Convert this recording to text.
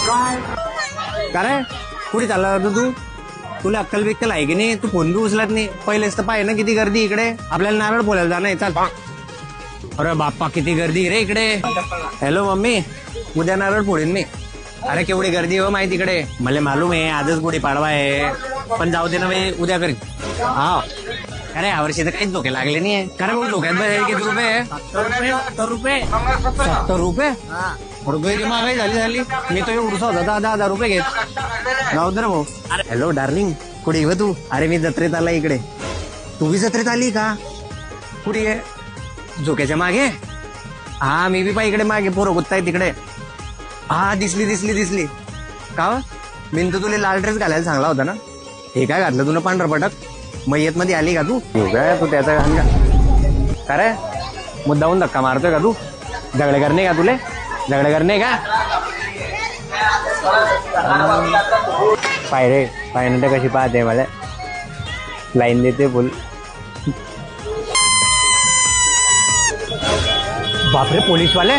का रे कुठे चालला होता तू? तुला अक्कल बिक्कल आहे की नाही? तू फोन बी उचलत नाही. पहिलेच तर पाहिजे ना किती गर्दी इकडे. आपल्याला नारळ बोलायला जाणार. चल. अरे बाप्पा किती गर्दी रे इकडे. हॅलो मम्मी, उद्या नारळ फोडीन मी. अरे केवढी गर्दी हो माहिती इकडे. मला मालूम आहे आजच गुढी पाडवा आहे, पण जाऊ दे ना मी उद्या करीन. हा अरे यावर्षी तर काहीच धोके लागले नाही. कारण मग धोक्यात किती रुपये? 70 रुपये. 70 रुपये रुपये महागाई झाली. मी तो उरसा होता 10,000 रुपये घेत. जाऊ दे भाऊ. हॅलो डार्लिंग, कुठे येऊ तू? अरे मी जत्रेत आला इकडे. तू बी जत्रेत आली का? कुठे आहे? झोक्याच्या मागे. हा मी बी पाय इकडे मागे पोरं गुत्ताय तिकडे. हा दिसली का? मी तर तुला लाल ड्रेस घालायला सांगला होता ना. हे काय घातलं तुला पांढर पटक? मयत मध्ये आली का तू? काय तू त्याचा घाल का? अरे मुद्दाहून धक्का मारतोय का तू? झगडे करणे का तुले? झगडे करणे का? पाय रे पायनंतर कशी पाहते मला. लाईन देते बोल. बापरे पोलीसवाले.